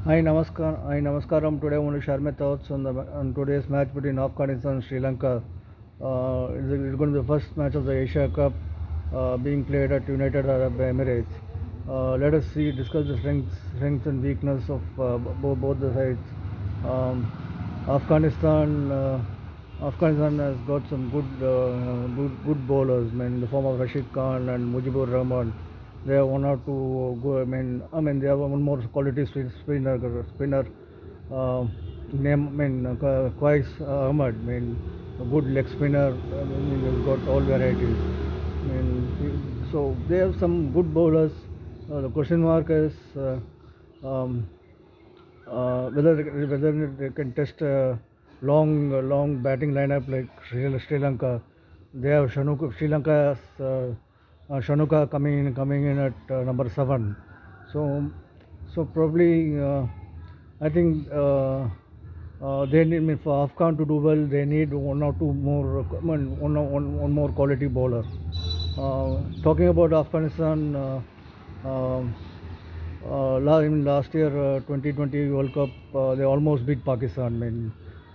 Hi, Namaskaram. Today I want to share my thoughts on today's match between Afghanistan and Sri Lanka. It's going to be the first match of the Asia Cup being played at United Arab Emirates. Let us discuss the strengths and weakness of both the sides. Um, Afghanistan, Afghanistan has got some good bowlers, in the form of Rashid Khan and Mujibur Rahman. They have one or two go. They have one more quality spinner. Uh, Qais Ahmad. A good leg spinner. He's got all varieties. So they have some good bowlers. The question mark is um, whether they can test a long batting lineup like Sri Lanka. They have Sri Lanka's Shanuka coming in at number 7. So probably I think they need, for Afghan to do well. They need one or two more one more quality bowler. Talking about Afghanistan. Um last year, 2020 World Cup, they almost beat Pakistan.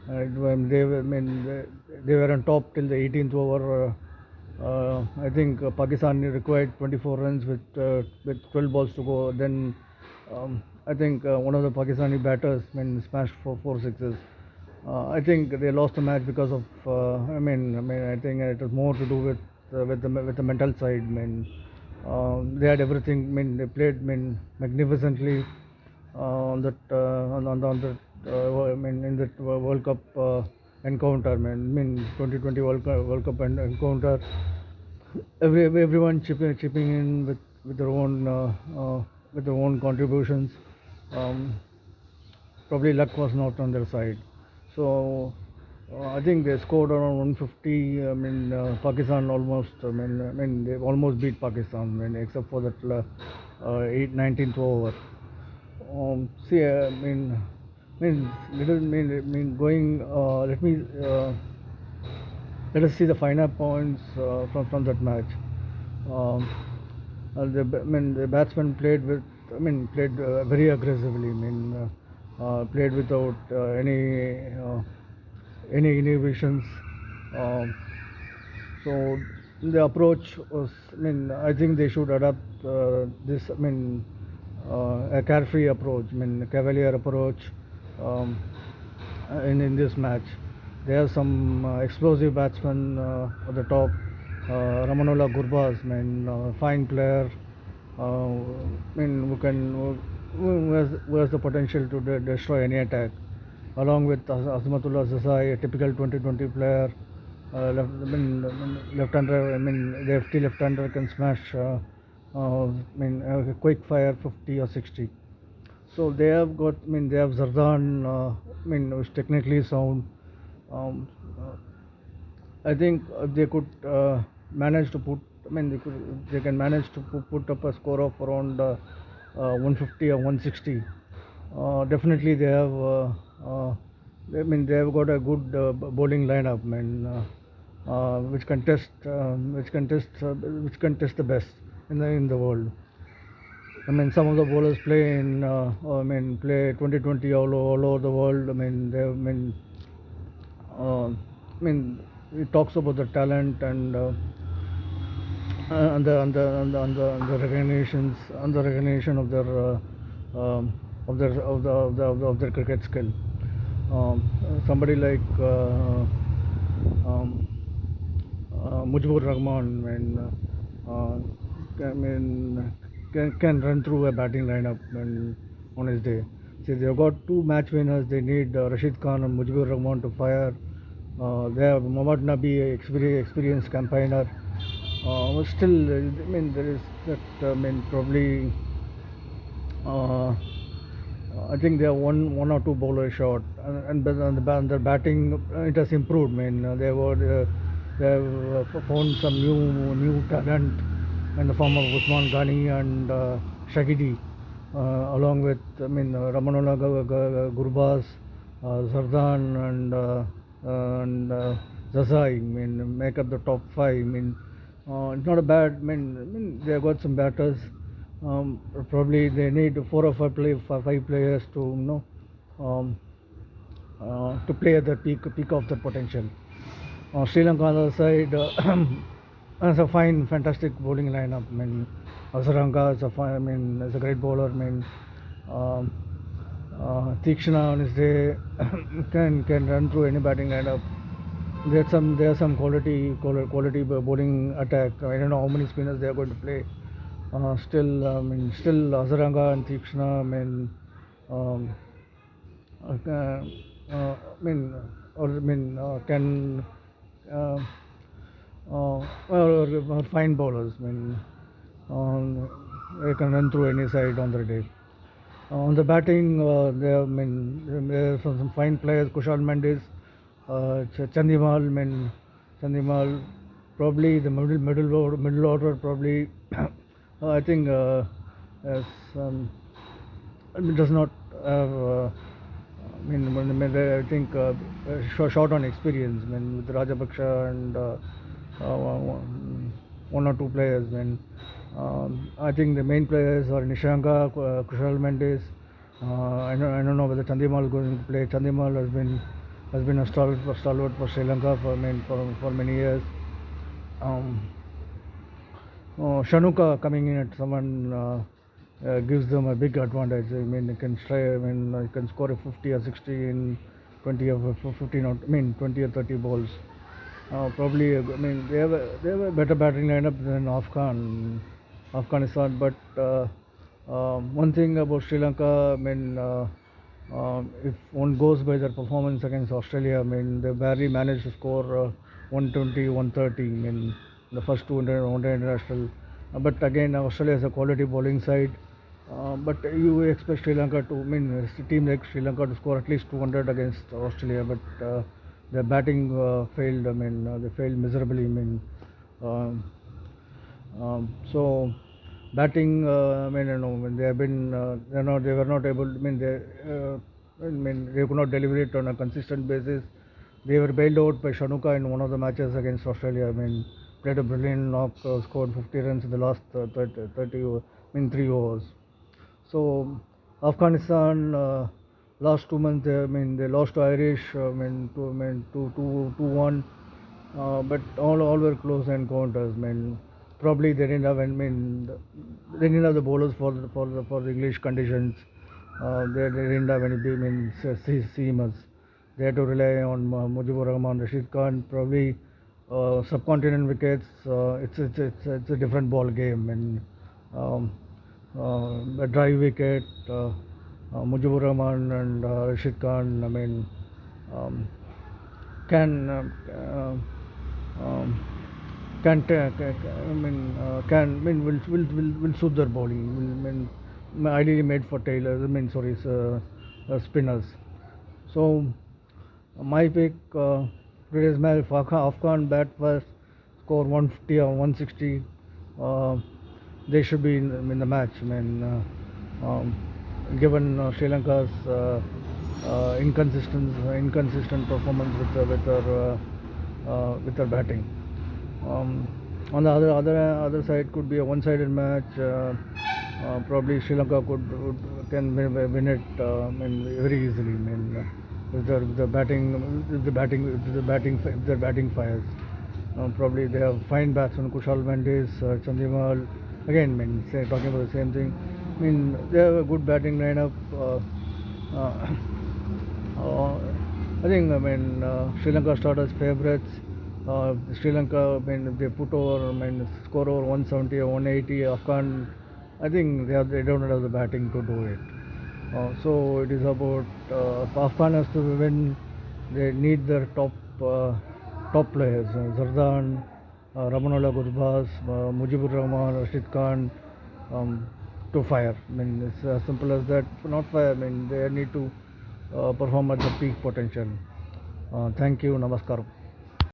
When they were on top till the 18th over. I think Pakistan required 24 runs with 12 balls to go. Then I think one of the Pakistani batters smashed for 4 sixes. I think they lost the match because of. I think it was more to do with the mental side. They had everything. They played magnificently on that on that in that World Cup encounter. 2020 World Cup encounter. Everyone chipping in with their own contributions. Um, Probably luck was not on their side. So I think they scored around 150. Pakistan almost. They almost beat Pakistan. Except for that 19th over. See, little, going. Let us see the finer points from that match. Um, the batsman played very aggressively. Played without any inhibitions. Um, so the approach was. I think they should adapt this. A carefree approach. A cavalier approach um, in this match. They have some explosive batsmen at the top. Ramanullah Gurbaz, fine player. Who can who has the potential to destroy any attack, along with Azmatullah Zazai, a typical 2020 player. Left-hander. Lefty left-hander can smash. A quick fire 50 or 60. So they have got. They have Zardan. Who's technically sound. Um, I think they could manage to put. They can manage to put up a score of around 150 or 160. Definitely, they have. They have got a good bowling lineup, which contest the best in the world. Some of the bowlers play 2020 all over the world. Uh, it talks about the talent and the recognition of their cricket skill. Somebody like um, Mujibur Rahman, can run through a batting lineup on his day. See, they've got two match winners. They need Rashid Khan and Mujibur Rahman to fire. They have Mohammad Nabi, experienced campaigner. But still, there is that. Probably. I think they have one or two bowlers short, and their batting it has improved. They have found some new talent in the form of Usman Ghani and Shahidi, along with Ramanullah Gurbaz, Zardan and Zazai. Make up the top 5. It's not a bad. They have got some batters. Probably they need four or five players to um, to play at the peak of their potential. Sri Lanka on the other side has a fine, fantastic bowling lineup. I mean, Azaranga is a fine, I mean, is a great bowler. I mean, um, Tikshana on his day can run through any batting lineup. There are some quality bowling attack. I don't know how many spinners they are going to play. Still Azaranga and Tikshana. Um, I mean, can uh, or fine bowlers. I mean, they can run through any side on the day. On the batting, there are some fine players. Kushal Mendes, Chandimal. Chandimal, probably the middle order. Probably, I think, has, does not have. I think short on experience. I mean, with Rajapaksha and one or two players. I think the main players are Nishanka, Kushal Mendes. I don't know whether Chandimal is going to play. Chandimal has been a stalwart for Sri Lanka for many years. Um, Shanuka coming in at someone gives them a big advantage. I mean, he can try. I mean, he can score a 50 or 60 in 20 or 15 or 20 or 30 balls. Probably, I mean, they have a better batting lineup than Afghanistan. But one thing about Sri Lanka, I mean, if one goes by their performance against Australia, I mean, they barely managed to score 120, 130. I mean, the first 200 international. But again, Australia has a quality bowling side. But you expect Sri Lanka to, I mean, a team like Sri Lanka to score at least 200 against Australia. But their batting failed. I mean, they failed miserably. I mean, um, so batting. I mean, when they have been, they were not able. They could not deliver it on a consistent basis. They were bailed out by Shanuka in one of the matches against Australia. I mean, played a brilliant knock, scored 50 runs in the last 30 in 3 overs. So Afghanistan last 2 months, they lost to Irish. Two one. But all were close encounters. Probably they didn't have. They didn't have the bowlers for the English conditions. They didn't have any seamers. They had to rely on Mujibur Rahman, Rashid Khan. Probably subcontinent wickets. It's a different ball game. Um, a dry wicket. Mujibur Rahman and Rashid Khan. Um, can can ta- ca- ca- I mean can I mean will suit their bowling. Ideally made for tailors. Spinners. So my pick, today's match, if Afghan bat first, score 150 or 160. Uh, they should be in the match. Given Sri Lanka's inconsistent performance with their batting. Um, on the other side, could be a one-sided match. Probably Sri Lanka can win it very easily. If the batting if their batting fires. Probably they have fine batsmen, Kushal Mendes, Chandimal. Again, talking about the same thing. They have a good batting lineup. Uh, uh, I think Sri Lanka start as favourites. Sri Lanka, if they put over, score over 170 or 180. Afghan, I think they don't have the batting to do it. So it is about if Afghan has to win, they need their top players, Zardan, Ramanullah Gurbaz, Mujibur Rahman, Rashid Khan, to fire. It's as simple as that. Not fire. They need to perform at the peak potential. Thank you. Namaskar.